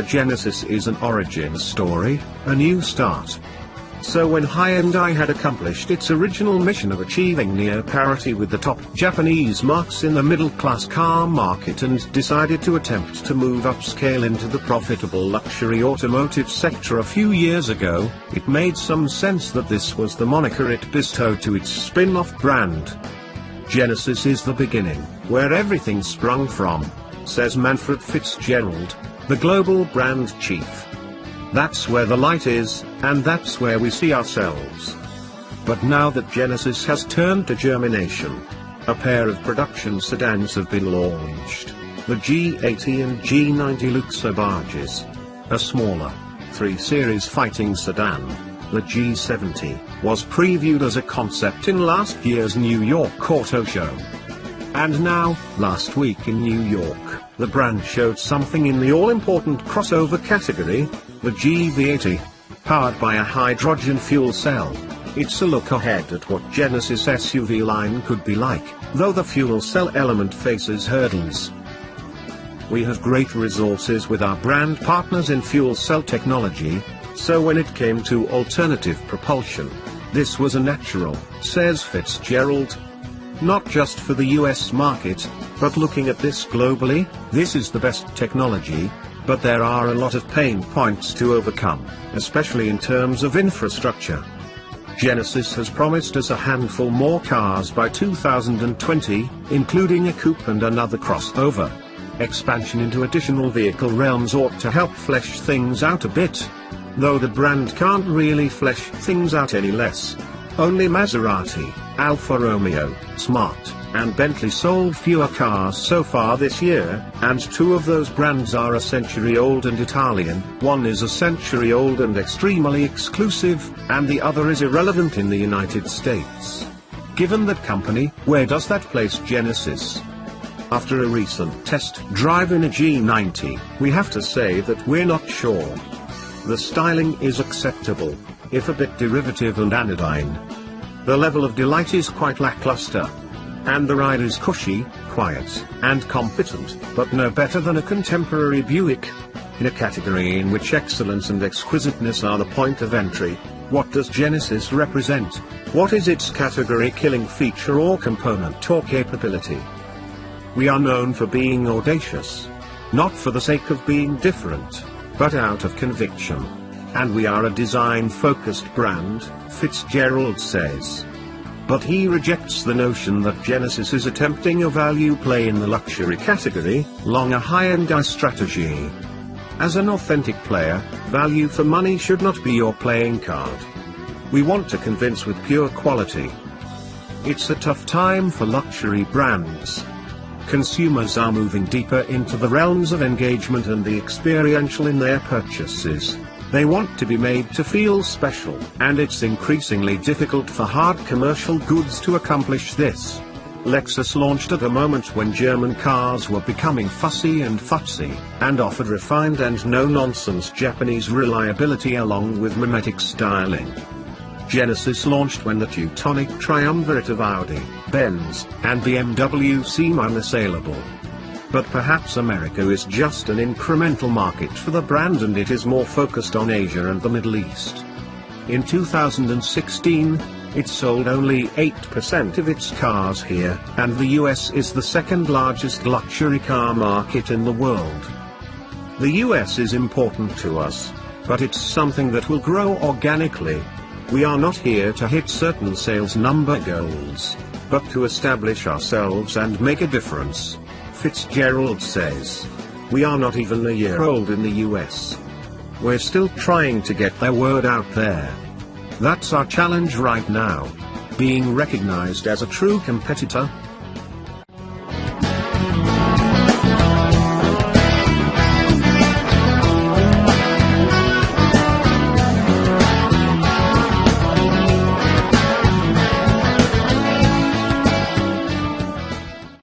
Genesis is an origin story, a new start. So when Hyundai had accomplished its original mission of achieving near parity with the top Japanese marques in the middle-class car market and decided to attempt to move upscale into the profitable luxury automotive sector a few years ago, it made some sense that this was the moniker it bestowed to its spin-off brand. Genesis is the beginning, where everything sprung from, says Manfred Fitzgerald, the global brand chief. That's where the light is, and that's where we see ourselves. But now that Genesis has turned to germination, a pair of production sedans have been launched, the G80 and G90 Luxor barges. A smaller, 3 Series fighting sedan, the G70, was previewed as a concept in last year's New York Auto Show. And now, last week in New York, the brand showed something in the all-important crossover category, the GV80. Powered by a hydrogen fuel cell, it's a look ahead at what Genesis SUV line could be like, though the fuel cell element faces hurdles. We have great resources with our brand partners in fuel cell technology, so when it came to alternative propulsion, this was a natural, says Fitzgerald. Not just for the US market, but looking at this globally, this is the best technology, but there are a lot of pain points to overcome, especially in terms of infrastructure. Genesis has promised us a handful more cars by 2020, including a coupe and another crossover. Expansion into additional vehicle realms ought to help flesh things out a bit. Though the brand can't really flesh things out any less. Only Maserati, Alfa Romeo, Smart, and Bentley sold fewer cars so far this year, and 2 of those brands are a century-old and Italian, one is a century-old and extremely exclusive, and the other is irrelevant in the United States. Given that company, where does that place Genesis? After a recent test drive in a G90, we have to say that we're not sure. The styling is acceptable, if a bit derivative and anodyne. The level of delight is quite lackluster. And the ride is cushy, quiet, and competent, but no better than a contemporary Buick. In a category in which excellence and exquisiteness are the point of entry, what does Genesis represent? What is its category-killing feature or component or capability? We are known for being audacious. Not for the sake of being different, but out of conviction. And we are a design-focused brand, Fitzgerald says. But he rejects the notion that Genesis is attempting a value play in the luxury category, long a Hyundai strategy. As an authentic player, value for money should not be your playing card. We want to convince with pure quality. It's a tough time for luxury brands. Consumers are moving deeper into the realms of engagement and the experiential in their purchases. They want to be made to feel special, and it's increasingly difficult for hard commercial goods to accomplish this. Lexus launched at a moment when German cars were becoming fussy and futzy, and offered refined and no-nonsense Japanese reliability along with mimetic styling. Genesis launched when the Teutonic triumvirate of Audi, Benz, and BMW seemed unassailable. But perhaps America is just an incremental market for the brand and it is more focused on Asia and the Middle East. In 2016, it sold only 8% of its cars here, and the US is the second largest luxury car market in the world. The US is important to us, but it's something that will grow organically. We are not here to hit certain sales number goals, but to establish ourselves and make a difference. Fitzgerald says. We are not even a year old in the US. We're still trying to get their word out there. That's our challenge right now. Being recognized as a true competitor,